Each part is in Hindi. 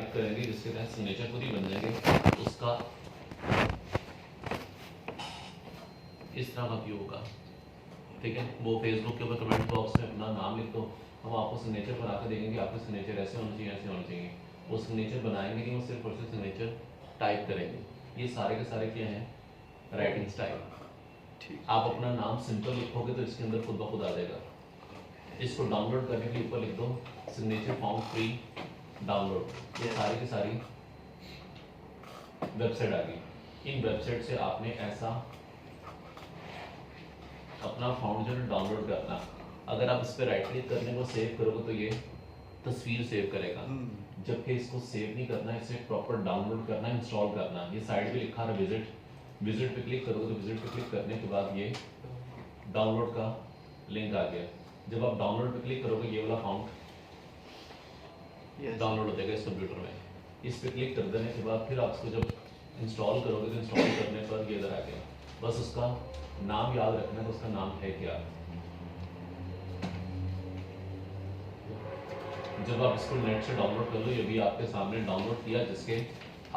टाइप करेंगे जिसके तहत सिग्नेचर खुद ही बन जाएंगे, उसका इस तरह का व्यू होगा। ठीक है, वो फेसबुक के ऊपर कमेंट बॉक्स में अपना नाम लिख दो, हम आपको सिग्नेचर बना के देंगे, आपके सिग्नेचर ऐसे होने चाहिए, ऐसे होने चाहिए। वो सिग्नेचर बनाएंगे नहीं, वो सिर्फ और सिर्फ सिग्नेचर टाइप करेंगे। ये सारे के सारे क्या हैं, राइटिंग स्टाइल। आप अपना नाम सिंपल लिखोगे तो इसके अंदर खुद ब खुद आ जाएगा। इसको डाउनलोड करने के लिए ऊपर लिख दो सिग्नेचर फॉर्म फ्री डाउनलोड। ये सारी की सारी वेबसाइट आ गई। इन वेबसाइट से आपने ऐसा अपना फाउंडेशन डाउनलोड करना। अगर आप इस पर राइट क्लिक करने को सेव करोगे तो ये तस्वीर सेव करेगा, जबकि इसको सेव नहीं करना, इसे प्रॉपर डाउनलोड करना, इंस्टॉल करना। ये साइड पे लिखा है विजिट पे क्लिक करोगे तो विजिट पे क्लिक करने के बाद ये डाउनलोड का लिंक आ गया। जब आप डाउनलोड पे क्लिक करोगे ये वाला फाउंड डाउनलोड हो जाएगा इस कंप्यूटर में। इस पे क्लिक कर देने के बाद फिर आप इसको जब इंस्टॉल करोगे तो इंस्टॉल करने पर ये इधर आ गया। बस उसका नाम याद रखना है, तो उसका नाम है क्या। जब आप इसको नेट से डाउनलोड कर लो, ये भी आपके सामने डाउनलोड किया, जिसके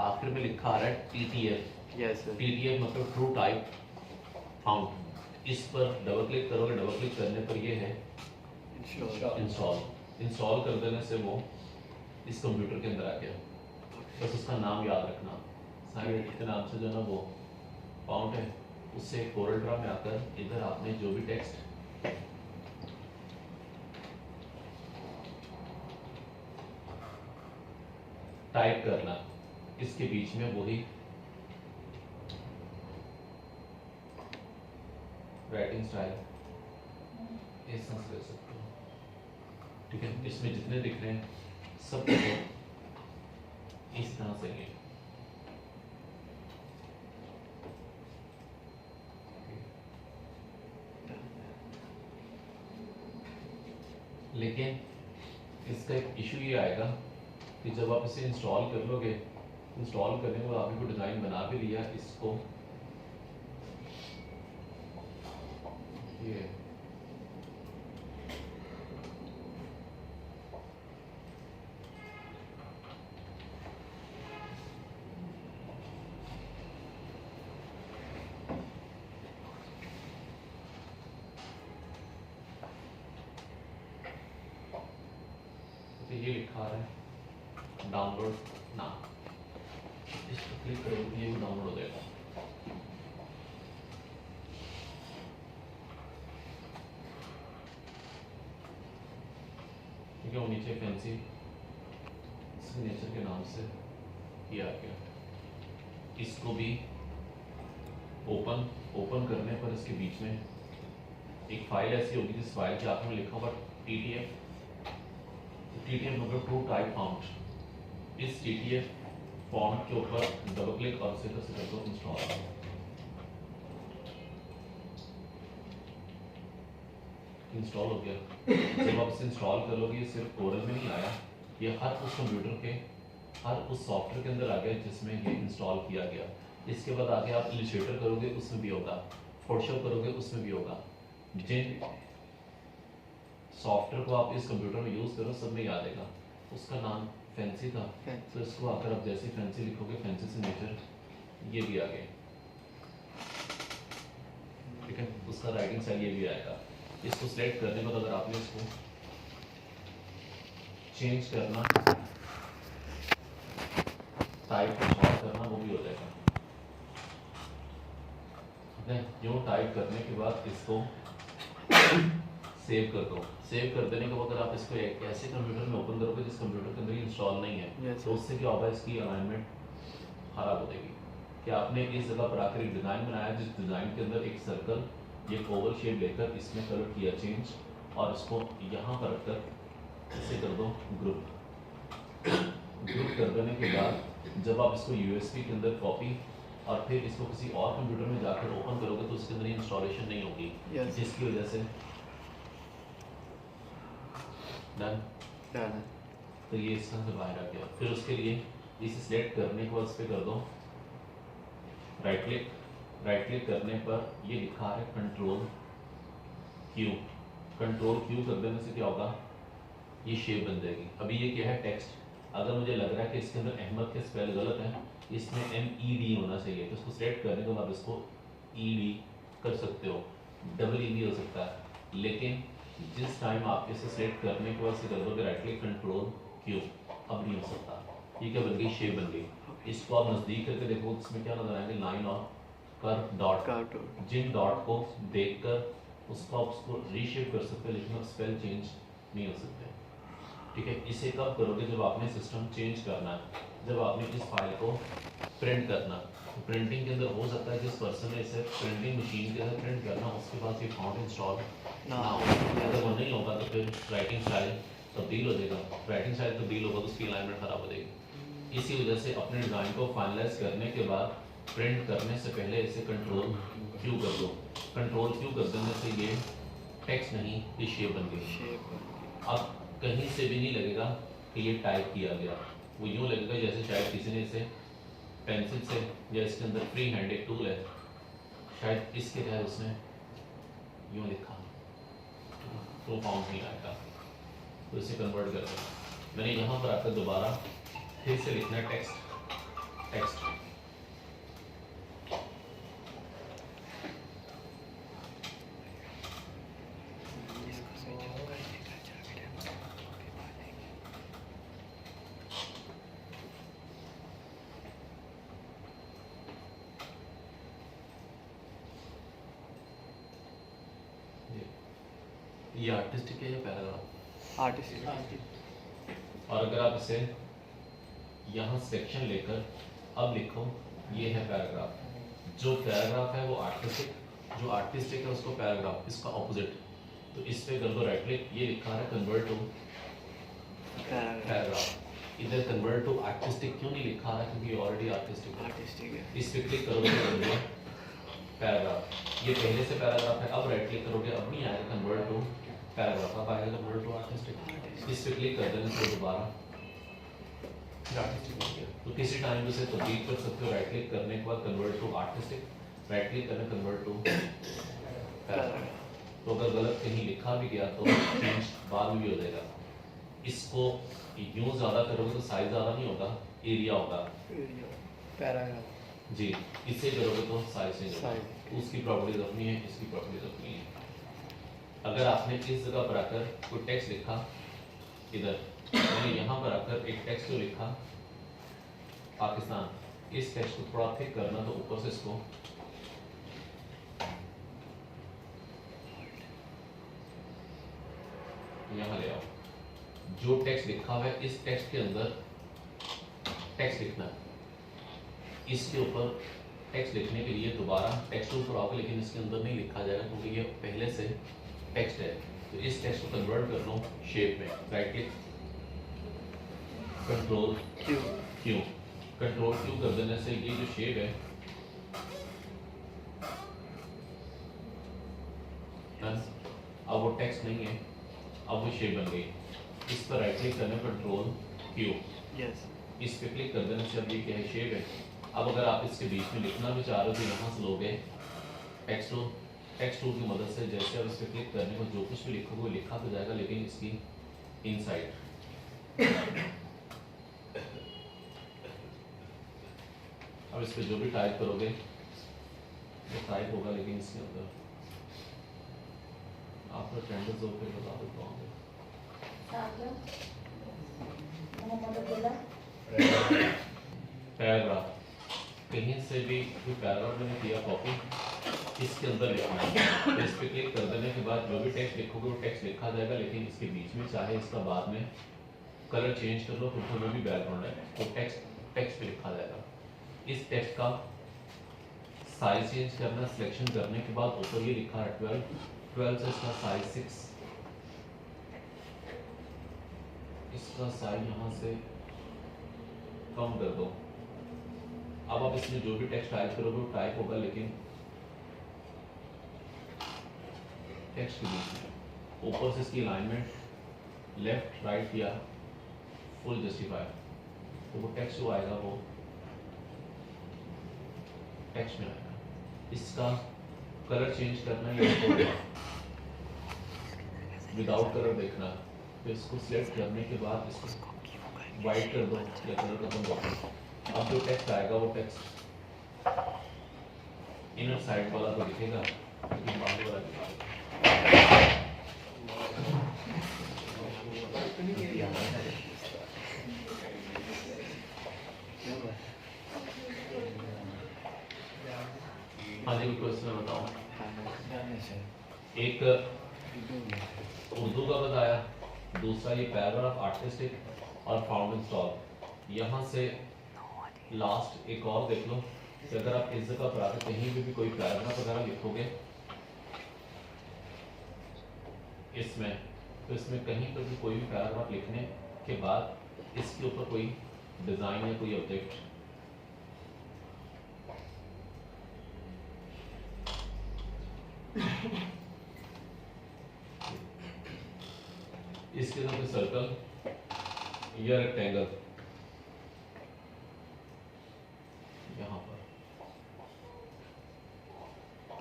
आखिर में लिखा आ रहा है TTF। TTF मतलब ट्रू टाइप फाउंड। इस पर डबल क्लिक करोगे, डबल क्लिक करने पर ये है इंस्टॉल कर देने से वो इस कंप्यूटर के अंदर आ गया। बस उसका नाम याद रखना, साइड के नाम से जो ना वो फाउंड है, उससे कोरल ड्रा में आकर इधर आपने जो भी टेक्स्ट टाइप करना, इसके बीच में वही राइटिंग स्टाइल इस तरह से ले सकते हो। ठीक है, इसमें जितने दिख रहे हैं सब इस तरह से है। लेकिन इसका एक इशू ये आएगा कि जब आप इसे इंस्टॉल कर लोगे, इंस्टॉल करने के बाद आपने कोई डिज़ाइन बना भी लिया, इसको ये ये लिखा है डाउनलोड ना, इस पर क्लिक करोगे ये भी डाउनलोड हो जाएगा। ठीक है, वो नीचे फैंसी सिग्नेचर के नाम से ये आ गया। इसको भी ओपन करने पर इसके बीच में एक फाइल ऐसी होगी जिस फाइल के आखिर में लिखा होगा TTF मतलब ट्रू टाइप फाउंड। इस TTF फॉन्ट के ऊपर डबल क्लिक और सीधा से कर दो इंस्टॉल। इंस्टॉल हो गया। जब आप इसे इंस्टॉल कर लोगे, ये सिर्फ कोरल में नहीं आया, ये हर उस कंप्यूटर के हर उस सॉफ्टवेयर के अंदर आ गया जिसमें ये इंस्टॉल किया गया। इसके बाद आगे आप इलस्ट्रेटर करोगे उसमें भी होगा, फोटोशॉप करोगे उसमें भी होगा। जिन सॉफ्टवेयर को आप इस कंप्यूटर में यूज़ करो सब में याद आएगा। उसका नाम फैंसी था, तो इसको आकर आप जैसे फैंसी लिखोगे, फैंसी सिग्नेचर ये भी आ गए। ठीक है, उसका राइटिंग स्टाइल ये भी आएगा। इसको सिलेक्ट करने के बाद अगर आपने इसको चेंज करना, टाइप शॉर्ट करना, वो भी हो जाएगा। जो टाइप करने के बाद इसको सेव कर दो। सेव कर देने के बाद अगर आप इसको एक ऐसे कंप्यूटर में ओपन करोगे जिस कंप्यूटर के अंदर इंस्टॉल नहीं है, तो उससे क्या होगा, इसकी अलाइनमेंट खराब हो जाएगी। कि आपने इस जगह पर आकर एक डिज़ाइन बनाया, जिस डिज़ाइन के अंदर एक सर्कल, ये ओवल शेप लेकर इसमें कलर किया चेंज, और इसको यहाँ पर रखकर इसे कर दो ग्रुप कर देने के बाद जब आप इसको USB के अंदर कॉपी और फिर इसको किसी और कंप्यूटर में जाकर ओपन करोगे तो उसके अंदर इंस्टॉलेशन नहीं होगी, जिसकी वजह से डन तो ये इस तरह से बाहर आ गया। फिर उसके लिए इसे सिलेक्ट करने के बाद इस पर कर दो राइट क्लिक करने पर ये लिखा है कंट्रोल क्यू कर देने से क्या होगा, ये शेप बन जाएगी। अभी ये क्या है, टेक्स्ट अगर मुझे लग रहा है कि इसके अंदर अहमद के स्पेल गलत है, इसमें MED होना चाहिए, तो इसको सिलेक्ट करने के बाद इसको ED कर सकते हो, डबल ED हो सकता है। लेकिन जिस टाइम आप इसे सिलेक्ट करने के बाद से कर दोगे राइट क्लिक कंट्रोल Q, अब नहीं हो सकता। ये क्या बन गई, शेप बन गई। इसको आप नज़दीक करके देखो, इसमें क्या नजर आएंगे, लाइन और कर्व डॉट। जिन डॉट को देखकर उसको आप उसको रीशेप कर सकते हो, लेकिन स्पेल चेंज नहीं हो सकते। ठीक है, इसे कब करोगे, जब आपने सिस्टम चेंज करना है, जब आपने इस फाइल को प्रिंट करना। तो प्रिंटिंग के अंदर हो सकता है जिस पर्सन ने इसे प्रिंटिंग मशीन के अंदर प्रिंट करना, उसके पास ये फॉन्ट इंस्टॉल ना हो। अगर वो नहीं होगा तो फिर राइटिंग स्टाइल तब्दील हो जाएगा, राइटिंग स्टाइल तब्दील होगा तो उसकी अलाइनमेंट खराब हो जाएगी। इसी वजह से अपने डिज़ाइन को फाइनलाइज करने के बाद प्रिंट करने से पहले इसे कंट्रोल Q कर दो। कंट्रोल Q कर देने से ये टेक्स्ट नहीं, ये शेप बन गई। अब कहीं से भी नहीं लगेगा कि ये टाइप किया गया, वो यूँ लगेगा जैसे शायद किसी ने इसे पेंसिल से, या इसके अंदर फ्री हैंड एक टूल है, शायद इसके तहत उसने यूँ लिखा, तो फॉर्म नहीं आएगा, तो इसे कन्वर्ट कर देना। मैंने यहाँ पर आकर दोबारा फिर से लिखना है टेक्स्ट। ये आर्टिस्टिक है या पैराग्राफ? आर्टिस्टिक। और अगर आप इसे यहाँ सेक्शन लेकर अब लिखो, ये है पैराग्राफ। जो पैराग्राफ है वो आर्टिस्टिक, जो आर्टिस्टिक है उसको पैराग्राफ, इसका ऑपोजिट। तो इस पे कर दो राइट क्लिक, ये लिखा है कन्वर्ट टू पैराग्राफ। इधर कन्वर्ट टू आर्टिस्टिक क्यों नहीं लिखा है, क्योंकि ऑलरेडी आर्टिस्टिक है। इस पे क्लिक करोगे तो बन गया पैराग्राफ। ये पहले से पैराग्राफ है, अब राइट क्लिक करोगे, अब नहीं आएगा कन्वर्ट टू पैराग्राफ, अब आएगा कन्वर्ट टू आर्टिस्टिक। इस पे क्लिक कर देने से दोबारा आर्टिस्टिक हो गया। तो किसी टाइम उसे तब्दील कर सकते हो, राइट क्लिक करने के बाद convert to artistic, right click करना कन्वर्ट टू पैराग्राफ। तो अगर गलत कहीं लिखा भी गया तो चेंज बाद में भी हो जाएगा। इसको यूँ ज़्यादा करोगे तो साइज ज़्यादा नहीं होगा, एरिया होगा पैराग्राफ जी। इससे करोगे तो साइज चेंज होगा। उसकी प्रॉपर्टीज अपनी है, इसकी प्रॉपर्टीज अपनी है। अगर आपने इस जगह पर आकर कोई टेक्स्ट लिखा, इधर मैंने यहाँ पर आकर एक टेक्स्ट जो लिखा पाकिस्तान, इस टेक्स्ट को थोड़ा थिक करना, तो ऊपर से इसको यहाँ ले आओ। जो टेक्स्ट लिखा हुआ है इस टेक्स्ट के अंदर टेक्स्ट लिखना है। इसके ऊपर टेक्स्ट लिखने के लिए दोबारा टेक्स्ट टूल पर आओगे, लेकिन इसके अंदर नहीं लिखा जाएगा क्योंकि ये पहले से टेक्स्ट है। तो इस टेक्स्ट को कन्वर्ट कर लो शेप में, right click control Q, control Q कर देने से ये जो शेप है अब वो टेक्स्ट नहीं है, अब वो शेप बन गई। इस पर राइट क्लिक करना, कंट्रोल Q, इस पे क्लिक कर देने से अब ये क्या है, शेप है। अब अगर आप इसके बीच में लिखना भी चाह रहे हो तो यहाँ से लोगे टेक्स्ट टूल की मदद से, जैसे अब इस पर क्लिक करने को जो कुछ भी लिखोगे वो लिखा तो जाएगा, लेकिन इसकी इनसाइड अब इस पर जो भी टाइप करोगे वो टाइप होगा, लेकिन इसके अंदर आपका ट्रेंड जो फिर बता देता हूँ। पैराग्राफ कहीं से भी कोई पैराग्राफ मैंने किया कॉपी, इसके अंदर लिखना है। तो इस पर क्लिक कर देने के बाद जो भी टेक्स्ट लिखोगे वो टेक्स्ट लिखा जाएगा, लेकिन इसके बीच में चाहे इसका बाद में कलर चेंज कर लो, क्योंकि वो भी बैकग्राउंड है, तो टेक्स्ट पे लिखा जाएगा। इस टेक्स्ट का साइज चेंज करना, सिलेक्शन करने के बाद ऊपर ये लिखा है 12 से इसका साइज 6, इसका साइज यहाँ से कम कर दो। अब आप इसमें जो भी टेक्स्ट टाइप करोगे वो टाइप होगा, लेकिन टेक्स्ट के बीच में ऊपर से इसकी अलाइनमेंट लेफ्ट राइट या फुल जस्टिफाई, तो वो टेक्स्ट जो आएगा वो टेक्स्ट में आएगा। इसका कलर चेंज करना या विदाउट कलर देखना, तो इसको सिलेक्ट करने के बाद इसको वाइट कर दो या कलर खत्म कर दो। अब जो टेक्स्ट आएगा वो टेक्स्ट इनर साइड वाला तो दिखेगा, लेकिन बाहर वाला दिखेगा। हाँ जी, क्वेश्चन मैं बताऊँ। एक उर्दू का बताया, दूसरा ये पैराग्राफ आर्टिस्टिक और फाउंड इंस्टॉल। यहाँ से लास्ट एक और देख लो कि अगर आप इस जगह पर आकर कहीं भी कोई पैराग्राफ वगैरह लिखोगे इसमें, तो इसमें कहीं पर भी कोई भी पैराग्राफ लिखने के बाद इसके ऊपर कोई डिज़ाइन या कोई ऑब्जेक्ट इसके अंदर कोई सर्कल या रेक्टेंगल यहाँ पर,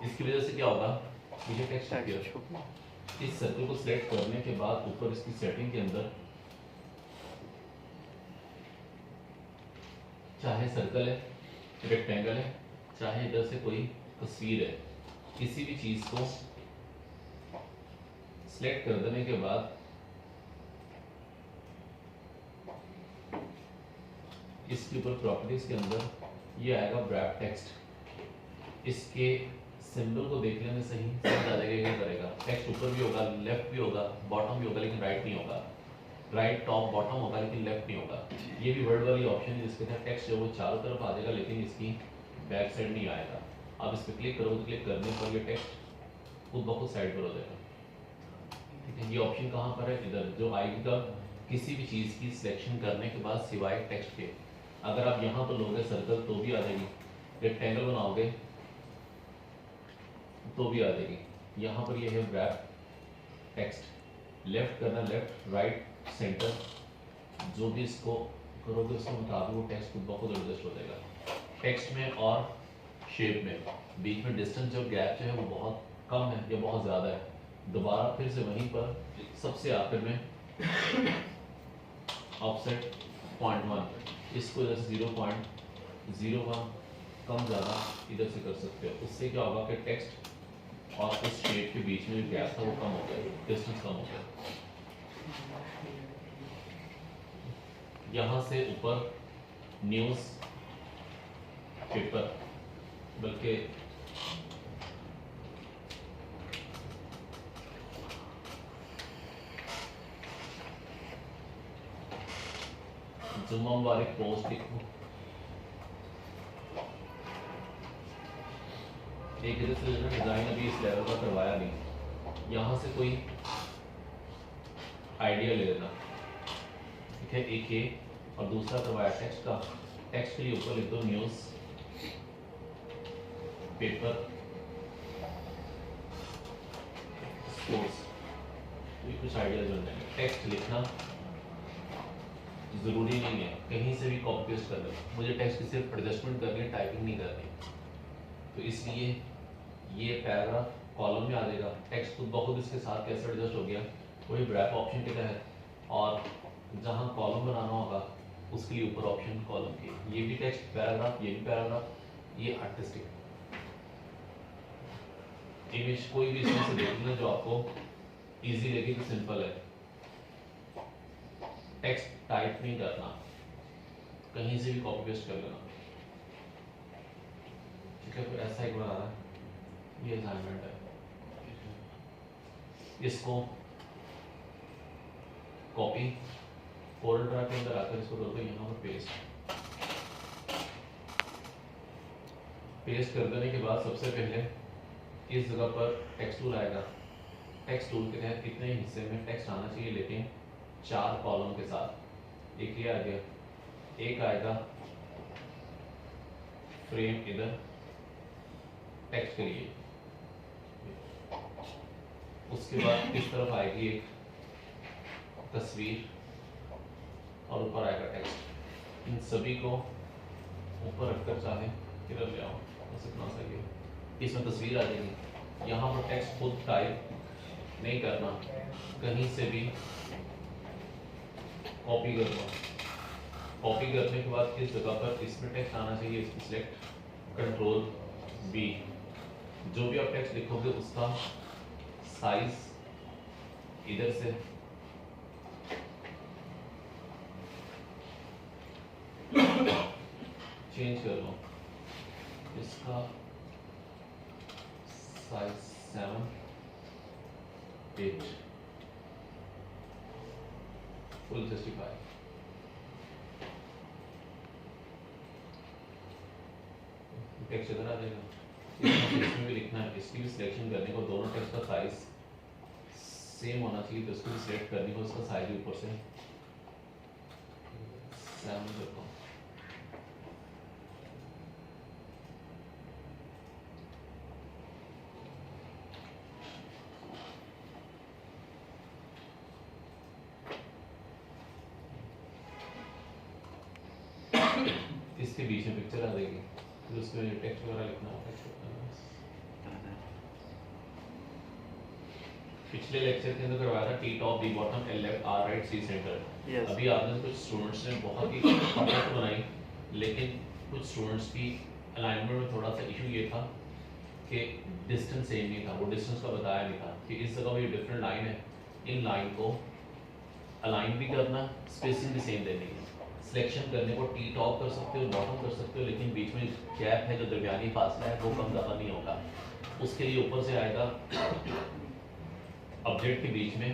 इसकी वजह से क्या होगा, ये टेक्स्ट अपीयर। इस सर्कल को सिलेक्ट करने के बाद ऊपर इसकी सेटिंग के अंदर चाहे सर्कल है, रेक्टेंगल है, चाहे इधर से कोई तस्वीर है, किसी भी चीज को सिलेक्ट कर देने के बाद इसके ऊपर प्रॉपर्टीज के अंदर ये आएगा ब्रैप टेक्स्ट। इसके सिंबल को देख लेने से ही समझ आ जाएगा क्या करेगा। टेक्स्ट ऊपर भी होगा, लेफ्ट भी होगा, बॉटम भी होगा, लेकिन राइट नहीं होगा। राइट टॉप बॉटम होगा लेकिन लेफ्ट नहीं होगा। ये भी वर्ड वाली ऑप्शन है जिसके अंदर टेक्स्ट जो वो चारों तरफ आ जाएगा लेकिन इसकी बैक साइड नहीं आएगा। आप इस पर क्लिक करोगे तो क्लिक करने पर ये टेक्स्ट खुद ब खुद साइड पर हो जाएगा। ठीक है, ये ऑप्शन कहाँ पर है, इधर जो आएगी कब, किसी भी चीज़ की सिलेक्शन करने के बाद सिवाय टेक्स्ट के। अगर आप यहाँ पर लोगे सर्कल तो भी आ जाएगी, रेक्टेंगल बनाओगे तो भी आ जाएगी। यहाँ पर ये है ब्रैप टेक्स्ट, लेफ्ट करना लेफ्ट, राइट, सेंटर, जो भी इसको करोगे उसके मुताबिक वो टेक्स्ट खुद ब खुद एडजस्ट हो जाएगा। टेक्स्ट में और शेप में बीच में डिस्टेंस जो गैप जो है वो बहुत कम है या बहुत ज़्यादा है। दोबारा फिर से वहीं पर सबसे आखिर में ऑफसेट 0.1, इसको इधर से 0.01 कम ज़्यादा इधर से कर सकते हो। उससे क्या होगा कि टेक्स्ट और इस शेप के बीच में जो गैप था वो कम हो गया, डिस्टेंस कम हो गया। यहाँ से ऊपर न्यूज़ पेपर, बल्कि जुम्मा मुबारक पोस्ट लिखो, एक इधर से डिजाइन अभी इस लेवल का करवाया नहीं, यहाँ से कोई आइडिया ले लेना। ठीक है, एक ये और दूसरा करवाया टेक्स्ट का। टेक्स्ट के लिए ऊपर लिख दो न्यूज़ पेपर स्पोर्ट्स, ये कुछ आइडियाज बन जाएंगे। टेक्स्ट लिखना ज़रूरी नहीं है, कहीं से भी कॉपी पेस्ट कर लो। मुझे टेक्स्ट की सिर्फ एडजस्टमेंट करनी है, टाइपिंग नहीं करनी, तो इसलिए ये पैराग्राफ कॉलम में आ जाएगा। टेक्स्ट खुद ब खुद इसके साथ कैसे एडजस्ट हो गया, वही ब्रैप ऑप्शन के तहत। और जहाँ कॉलम बनाना होगा उसके लिए ऊपर ऑप्शन कॉलम के, ये भी टेक्स्ट पैराग्राफ, ये भी पैराग्राफ, ये आर्टिस्टिक इमेज कोई भी इसमें से देख लेना जो आपको इजी लगे कि सिंपल है। टेक्स्ट टाइप नहीं करना, कहीं से भी कॉपी पेस्ट कर लेना। ठीक है, तो ऐसा एक बना रहा है, ये असाइनमेंट है। इसको कॉपी फोल्डर ड्राइव के अंदर आकर इसको कर दो यहाँ पर पेस्ट कर देने के बाद सबसे पहले इस जगह पर टेक्स्ट टूल आएगा। टेक्स्ट टूल के तहत कितने हिस्से में टेक्स्ट आना चाहिए, लेकिन 4 कॉलम के साथ। एक ये आ गया, एक आएगा फ्रेम इधर टेक्स्ट के लिए, उसके बाद इस तरफ आएगी एक तस्वीर और ऊपर आएगा टेक्स्ट। इन सभी को ऊपर रखकर चाहे इधर ले आओ, बस इतना सही है। इसमें तस्वीर आ जाएगी। यहाँ पर टेक्स्ट खुद टाइप नहीं करना, कहीं से भी कॉपी कर लो। कॉपी करने के बाद किस जगह पर इसमें टेक्स्ट आना चाहिए, इसमें सिलेक्ट कंट्रोल बी, जो भी आप टेक्स्ट लिखोगे उसका साइज इधर से चेंज कर लो, इसका साइज 7 8 फुल जस्टिफाई। टेक्स्ट इधर आ जाएगा, इसमें भी लिखना है, इसकी भी सिलेक्शन करने को दोनों टेक्स्ट का साइज सेम होना चाहिए, तो इसको भी सिलेक्ट करने को उसका साइज ऊपर से 7 करता हूँ। इसके बीच में पिक्चर आ जाएगी, फिर उसमें टेक्स्ट वगैरह लिखना होगा, टेक्स्ट लिखना है। पिछले लेक्चर के अंदर करवाया था T top B bottom L left R right C centre. अभी आपने कुछ स्टूडेंट्स ने बहुत ही परफेक्ट बनाई, लेकिन कुछ स्टूडेंट्स की अलाइनमेंट में थोड़ा सा इशू ये था कि डिस्टेंस सेम नहीं था, वो डिस्टेंस का बताया नहीं था कि इस जगह ये डिफरेंट लाइन है, इन लाइन को अलाइन भी करना, स्पेसिंग भी सेम देनी है। सिलेक्शन करने को टी टॉप कर सकते हो, बॉटम कर सकते हो, लेकिन बीच में गैप है जो दरमियानी फासला है वो कम ज़्यादा नहीं होगा। उसके लिए ऊपर से आएगा ऑब्जेक्ट के बीच में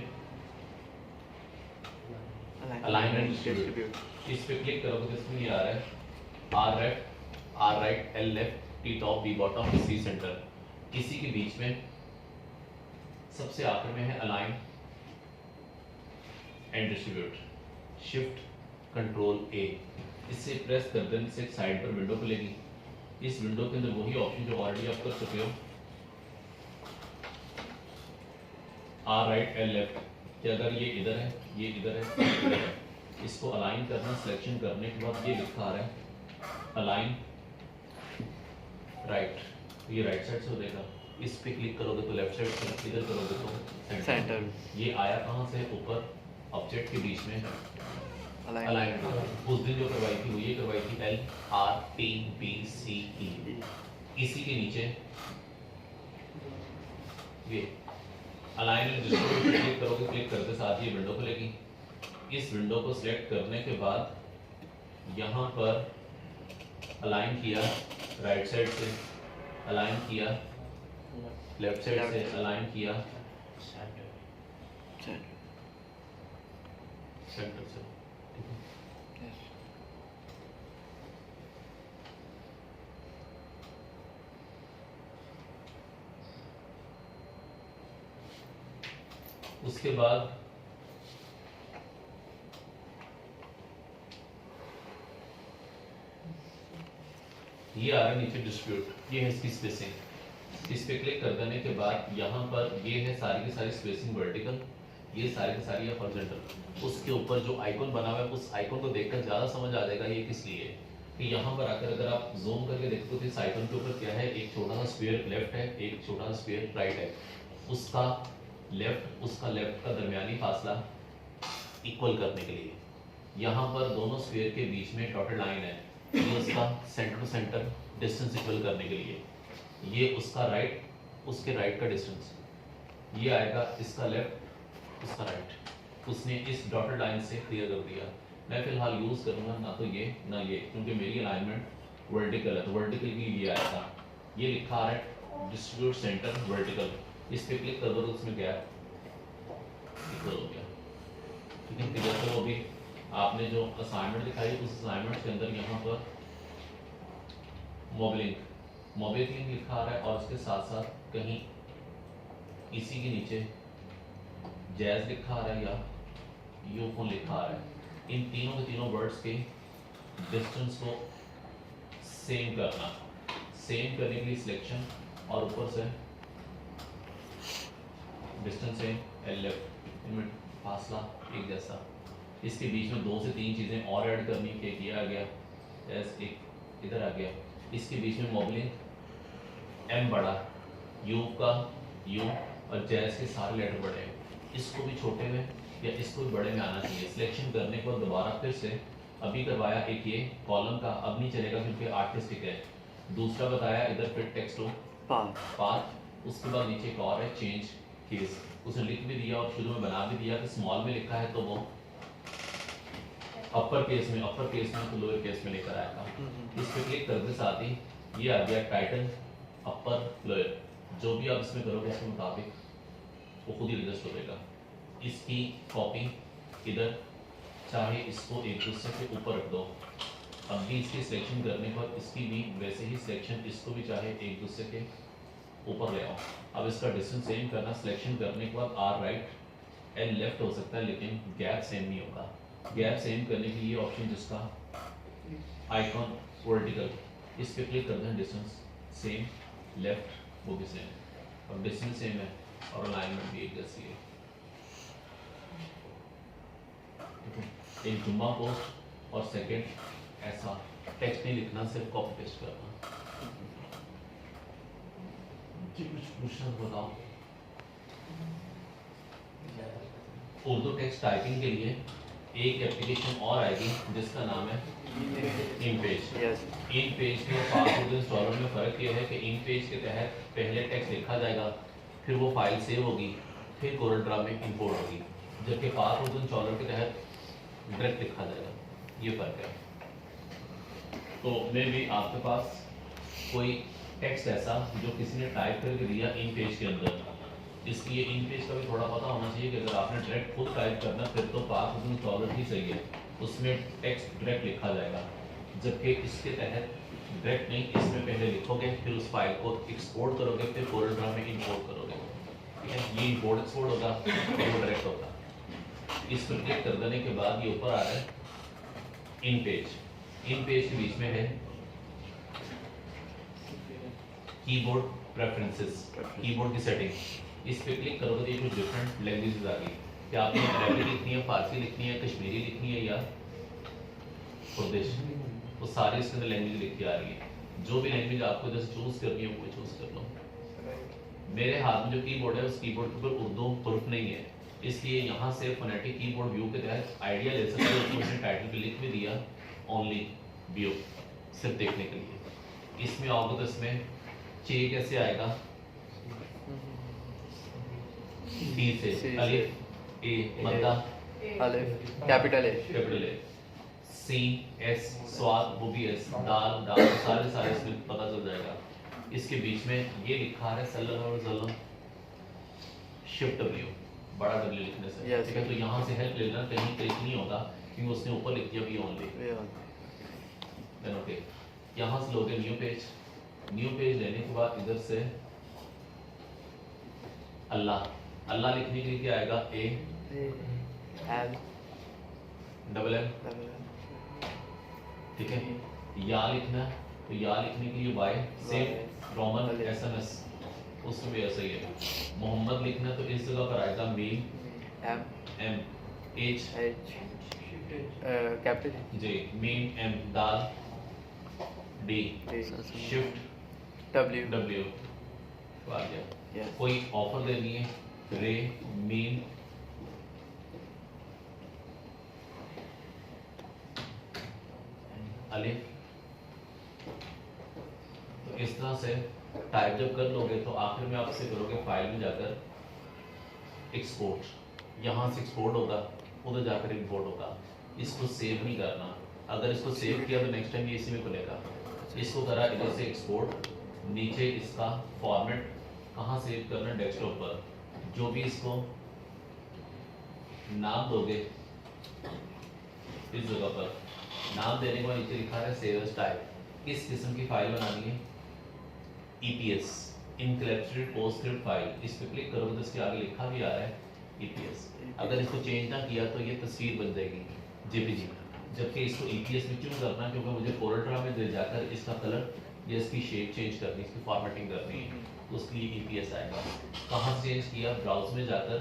अलाइनमेंट डिस्ट्रीब्यूट, इस पे क्लिक करोगे तो इसमें ये आ रहा है R right L left T top B bottom C centre. इसी के बीच में सबसे आखिर में है align and distribute, shift control A, इससे प्रेस कर देने से एक साइड पर विंडो खुलेगी। इस विंडो के अंदर वही ऑप्शन जो ऑलरेडी आप कर चुके हो, आर राइट एल लेफ्ट, कि अगर ये इधर है, ये इधर है, ये इधर है, इसको अलाइन करना, सिलेक्शन करने के बाद ये लिखा आ रहा है अलाइन राइट, ये राइट साइड से हो जाएगा। इस पे क्लिक करोगे तो लेफ्ट साइड से, इधर करोगे तो सेंटर। ये आया कहाँ से, ऊपर ऑब्जेक्ट के बीच में अलाइन। उस दिन जो करवाई थी वो ये करवाई थी L R T B C E, इसी के नीचे ये अलाइन एंड डिस्ट्रीब्यूट क्लिक करोगे, क्लिक करते साथ ये विंडो खुलेगी। इस विंडो को सिलेक्ट करने के बाद यहाँ पर अलाइन किया राइट साइड से, अलाइन किया लेफ्ट साइड से, अलाइन किया सेंटर से। उसके बाद ये आ रहा है नीचे डिस्ट्रीब्यूट, ये है इसकी स्पेसिंग। इस पे क्लिक कर देने के बाद यहाँ पर ये है सारी की सारी स्पेसिंग वर्टिकल, ये सारी की सारी है हॉरिजॉन्टल। उसके ऊपर जो आइकन बना हुआ है उस आइकन को देखकर ज़्यादा समझ आ जाएगा ये किस लिए है। कि यहाँ पर आकर अगर आप जूम करके देखते हो तो इस आइकन के ऊपर क्या है, एक छोटा सा स्फीयर लेफ्ट है, एक छोटा सा स्फीयर राइट है। उसका लेफ्ट का दरमियानी फासला इक्वल करने के लिए यहाँ पर दोनों स्फीयर के बीच में डॉटेड लाइन है, ये उसका centre to centre distance equal करने के लिए। ये उसका राइट, उसके राइट का डिस्टेंस, ये आएगा इसका लेफ्ट, उसका राइट। उसने इस डॉटेड लाइन से क्लियर कर दिया। मैं फिलहाल यूज़ करूँगा ना तो ये ना ये, क्योंकि मेरी अलाइनमेंट वर्टिकल है, तो वर्टिकल की ये आया था। ये लिखा आ रहा है डिस्ट्रीब्यूट सेंटर वर्टिकल, इस पर क्लिक कर दो तो उसमें गैप इक्वल हो गया। लेकिन जैसे वो भी आपने जो असाइनमेंट दिखाई उस असाइनमेंट के अंदर यहाँ पर मोबिलिंग लिखा आ रहा है, और उसके साथ साथ कहीं इसी के नीचे जैज लिखा आ रहा है या यूफोन लिखा आ रहा है। इन तीनों के तीनों वर्ड्स के डिस्टेंस को सेम करना, सेम करने के लिए सिलेक्शन और ऊपर से डिस्टेंस सेम एल लेफ्ट, इनमें फासला एक जैसा। इसके बीच में 2 से 3 चीज़ें और ऐड करनी के किया गया, जैसे एक इधर आ गया। इसके बीच में मोबिलिंग एम बड़ा, यू का यू और जैस के सारे लेटर बड़े, इसको भी छोटे में या इसको भी बड़े में आना चाहिए। सिलेक्शन करने के बाद दोबारा फिर से अभी करवाया एक ये कॉलम का, अब नहीं चलेगा क्योंकि आर्टिस्टिक है। दूसरा बताया इधर फिट टेक्स्ट हो पाथ, उसके बाद नीचे एक और है चेंज केस, उसने लिख भी दिया और शुरू में बना भी दिया कि स्मॉल में लिखा है तो वो अपर केस में तो लोअर केस में लेकर आएगा। इस पे क्लिक करते साथ ही ये आ गया टाइटल अपर लोअर, जो भी आप इसमें करोगे उसके मुताबिक वो खुद ही एडजस्ट हो जाएगा। इसकी कॉपी इधर, चाहे इसको एक दूसरे के ऊपर रख दो, अब भी इसकी सिलेक्शन करने पर इसकी भी वैसे ही सिलेक्शन, इसको भी चाहे एक दूसरे के ऊपर ले आओ। अब इसका डिस्टेंस सेम करना, सिलेक्शन करने के बाद आर राइट एल लेफ्ट हो सकता है लेकिन गैप सेम नहीं होगा। गैप सेम करने के लिए ऑप्शन जिसका आइकॉन वर्टिकल, इस पे क्लिक करते हैं, डिस्टेंस सेम, लेफ्ट वो भी सेम, अब डिस्टेंस सेम है और अलाइनमेंट भी एक जैसी है। एक जुम्मा पोस्ट और सेकंड ऐसा टेक्स्ट नहीं लिखना, सिर्फ कॉपी पेस्ट करना। जी कुछ पूछना तो बताओ। उर्दू टेक्स्ट टाइपिंग के लिए एक एप्लीकेशन और आएगी जिसका नाम है इनपेज। इनपेज में पासवर्ड इंस्टॉलर में फ़र्क यह है कि इनपेज के तहत पहले टेक्स्ट लिखा जाएगा, फिर वो फाइल सेव होगी, फिर कोरल ड्रा में इंपोर्ट होगी, जबकि पासवर्ड इंस्टॉलर के तहत डायरेक्ट लिखा जाएगा। ये फ़र्क है। तो मे भी आपके पास कोई टेक्स्ट ऐसा जो किसी ने टाइप करके दिया इन पेज के अंदर, इसलिए इन पेज का भी थोड़ा पता होना चाहिए कि अगर आपने डायरेक्ट खुद टाइप करना फिर तो पासवर्ड इंस्टॉलर ही सही है, उसमें टेक्स्ट डायरेक्ट लिखा जाएगा, जबकि इसके तहत डायरेक्ट नहीं, इसमें पहले लिखोगे फिर उस फाइल को एक्सपोर्ट करोगे, फिर कोरल ड्रा में इंपोर्ट करोगे। ठीक है, ये इंपोर्ट एक्सपोर्ट होगा और वो डायरेक्ट होगा। इस पर क्लिक कर देने के बाद ये ऊपर आ रहा है इन पेज। इन पेज के बीच में है कीबोर्ड प्रेफरेंसेस, कीबोर्ड की सेटिंग। इस पे क्लिक करोगे तो ये कुछ डिफरेंट लैंग्वेजेस आ गई कि आपने अरबी लिखनी है, फारसी लिखनी है, कश्मीरी लिखनी है या उर्दूश, वो सारी इसके अंदर लैंग्वेज लिखी आ रही है। जो भी लैंग्वेज आपको जैसे चूज करनी है वो चूज कर लो। मेरे हाथ में जो कीबोर्ड है उस कीबोर्ड के ऊपर उर्दू प्रूफ नहीं है, इसलिए यहाँ से फोनेटिक कीबोर्ड व्यू के तहत आइडिया ले सकते हो। उसने टाइटल पे लिख भी दिया ओनली व्यू, सिर्फ देखने के लिए। इसमें आओगे तो इसमें चे कैसे आएगा, डी से अलिफ ए मद्दा अलिफ कैपिटल ए, सी एस स्वाद वो भी एस, दाल दाल सारे इसमें पता चल जाएगा। इसके बीच में ये लिखा है सल्लल्लाहु अलैहि वसल्लम, शिफ्ट डब्ल्यू, बड़ा डब्ल्यू लिखने से। ठीक है, तो यहाँ से हेल्प लेना, कहीं क्लिक नहीं होगा क्योंकि उसने ऊपर लिख दिया भी ओनली। देन ओके, यहाँ से लोगे न्यू पेज। न्यू पेज लेने के बाद इधर से अल्लाह लिखने के लिए क्या आएगा, ए डबल एल। ठीक है, या लिखना है तो या लिखने के लिए वाई, सेम रोमन SMS, उसमें भी ऐसा ही है। मोहम्मद लिखना तो इस जगह पर आएगा मीम एम एच कैपिटल जे, मीम एम, दाल डी, शिफ्ट डब्ल्यू आ गया। कोई ऑफर देनी है, रे मीम अलिफ। तो इस तरह से टाइप जब कर लोगे तो आखिर में आप इसे करोगे फाइल में जाकर एक्सपोर्ट, यहाँ से एक्सपोर्ट होगा, उधर जाकर इंपोर्ट होगा। इसको सेव नहीं करना, अगर इसको सेव किया तो नेक्स्ट टाइम ये इसी में खुलेगा। इसको करा इधर से एक्सपोर्ट, नीचे इसका फॉर्मेट कहाँ सेव करना, डेस्कटॉप पर। जो भी इसको नाम दोगे इस जगह पर, नाम देने के बाद नीचे लिखा है सेव एज टाइप, किस किस्म की फाइल बनानी है, EPS इनकैप्सुलेटेड पोस्टस्क्रिप्ट फाइल। इस पर क्लिक करोगे तो इसके आगे लिखा भी आ रहा है EPS। अगर इसको चेंज ना किया तो ये तस्वीर बन जाएगी JPG, जबकि इसको EPS में क्यों करना, क्योंकि मुझे कोरल ड्रा में दे जाकर इसका कलर या इसकी शेप चेंज करनी, इसकी फॉर्मेटिंग करनी है, तो उसके लिए EPS आएगा। कहाँ से चेंज किया, ब्राउज में जाकर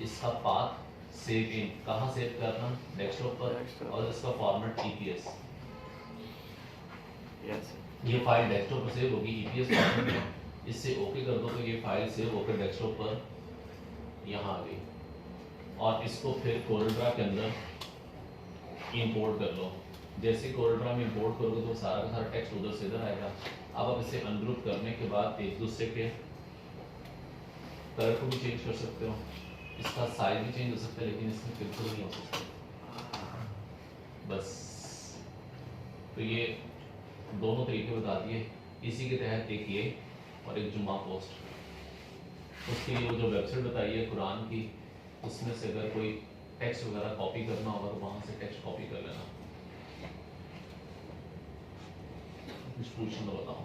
इसका पाथ सेव इन, कहाँ सेव करना, डेस्कटॉप पर, और इसका फॉर्मेट EPS। ये फाइल डेस्कटॉप पर सेव होगी EPS फॉर्मेट में। इससे ओके कर दो तो ये फाइल सेव होकर डेस्कटॉप पर यहाँ आ गई, और इसको फिर कोरल ड्रा के अंदर इंपोर्ट कर लो। जैसे कोल्ड्रा में इंपोर्ट करोगे तो सारा का सारा टेक्स्ट उधर से इधर आएगा। अब आप इसे अनग्रुप करने के बाद एक दूसरे के कलर को भी चेंज कर सकते हो, इसका साइज भी चेंज हो सकता है, लेकिन इसमें बिल्कुल नहीं हो सकता। बस तो ये दोनों तरीके बता दिए। इसी के तहत एक ये और एक जुम्मा पोस्ट, उसके लिए वो जो वेबसाइट बताई है कुरान की, उसमें से अगर कोई टेक्स्ट वगैरह कॉपी करना होगा तो वहाँ से टेक्स्ट कॉपी कर लेना। कुछ पूछना तो बताओ।